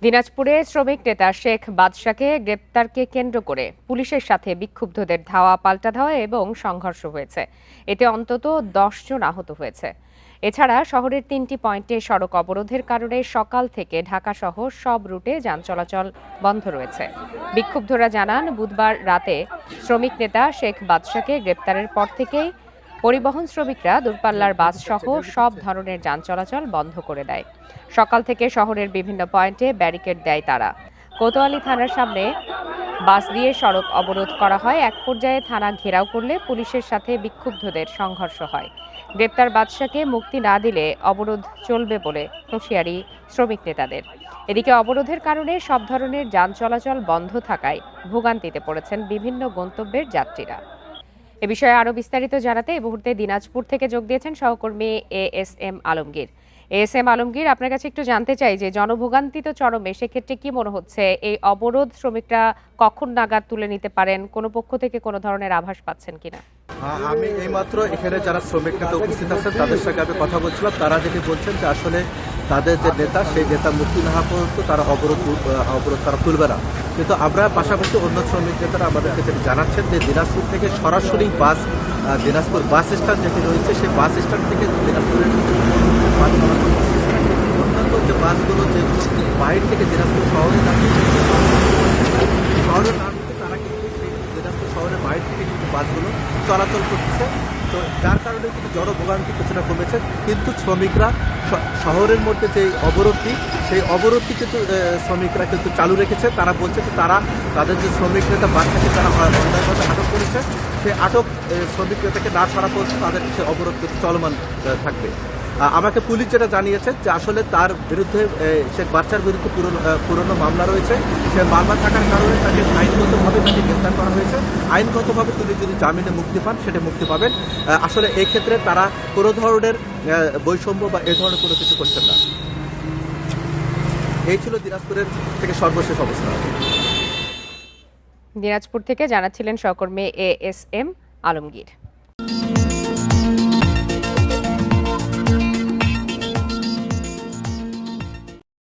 দিনাজপুরে শ্রমিক নেতা শেখ বাদশাকে গ্রেপ্তারকে কেন্দ্র করে পুলিশের সাথে বিক্ষুব্ধদের ধাওয়া পাল্টা ধাওয়া এবং সংঘর্ষ হয়েছে। এতে অন্তত ১০ জন আহত হয়েছে। এছাড়া শহরের ৩টি পয়েন্টে সড়ক অবরোধের কারণে সকাল থেকে ঢাকাসহ সব রুটে যান চলাচল বন্ধ রয়েছে। বিক্ষুব্ধরা জানান, বুধবার রাতে শ্রমিক নেতা শেখ বাদশাকে গ্রেপ্তারের পর থেকেই পরিবহন শ্রমিকরা দূরপাল্লার বাস সহ সব ধরনের যান চলাচল বন্ধ করে দেয়। সকাল থেকে শহরের বিভিন্ন পয়েন্টে ব্যারিকেড দেয় তারা। কোতোয়ালি থানার সামনে বাস দিয়ে সড়ক অবরোধ করা হয়। এক পর্যায়ে থানা ঘেরাও করলে পুলিশের সাথে বিক্ষুব্ধদের সংঘর্ষ হয়। গ্রেপ্তার বাদশাকে মুক্তি না দিলে অবরোধ চলবে বলে হুঁশিয়ারি শ্রমিক নেতাদের। এদিকে অবরোধের কারণে সব ধরনের যান চলাচল বন্ধ থাকায় ভোগান্তিতে পড়েছেন বিভিন্ন গন্তব্যের যাত্রীরা। এ বিষয়ে আরো বিস্তারিত জানাতে এই মুহূর্তে দিনাজপুর থেকে যোগ দিয়েছেন সহকর্মী এএসএম আলমগীর। এএসএম আলমগীর, আপনার কাছে একটু জানতে চাই যে জনভোগান্তি তো চরমে, সেক্ষেত্রে কি মনে হচ্ছে এই অবরোধ শ্রমিকরা কখন নাগাদ তুলে নিতে পারেন? কোনো পক্ষ থেকে কোনো ধরনের আভাস পাচ্ছেন কিনা? আমি এইমাত্র এখানে যারা শ্রমিক নেতা উপস্থিত আছেন তাদের সঙ্গে আমি কথা বলছিলাম। তারা যেটি বলছেন যে আসলে তাদের যে নেতা, সেই নেতা মুক্তি না হওয়া পর্যন্ত তারা অবরোধ তারা তুলবে না। কিন্তু আমরা পাশাপাশি অন্য শ্রমিক নেতারা আমাদেরকে যেটি জানাচ্ছেন যে দিনাজপুর থেকে সরাসরি বাস, দিনাজপুর বাস স্ট্যান্ড যেটি রয়েছে সেই বাস স্ট্যান্ড থেকে দিনাজপুরের অন্যান্য যে বাসগুলো যেগুলো বাইরে থেকে দিনাজপুর শহরে শহরের নাম তারা কিন্তু সেই দিনাজপুর শহরের বাইরে থেকে কিন্তু বাসগুলো চলাচল করতেছে। তো যার কারণে কিন্তু জনভোগান্তি কিছুটা কমেছে। কিন্তু শ্রমিকরা শহরের মধ্যে যে অবরোধটি, সেই অবরোধটি কিন্তু শ্রমিকরা কিন্তু চালু রেখেছে। তারা বলছে যে তারা তাদের যে শ্রমিক নেতা বাচ্চাকে যারা অন্যায়ভাবে আটক করেছে, সেই আটক শ্রমিক নেতাকে না ছাড়া পর্যন্ত তাদের সে অবরোধ কিন্তু চলমান থাকবে। আমাকে পুলিশ যেটা জানিয়েছে যে আসলে তার বিরুদ্ধে শেখ বাচ্চার বিরুদ্ধে পুরনো মামলা রয়েছে। সে মামলা থাকার কারণে তাকে আইনগতভাবে তাকে গ্রেপ্তার করা হয়েছে। আইনগতভাবে তিনি যদি জামিনে মুক্তি পান সেটা মুক্তি পাবেন। আসলে এই ক্ষেত্রে তারা কোনো ধরনের বৈষম্য বা এ ধরনের কোনো কিছু করছেন না। এই ছিল দিনাজপুরের থেকে সর্বশেষ অবস্থা। দিনাজপুর থেকে জানাচ্ছিলেন সহকর্মী এএসএম আলমগীর।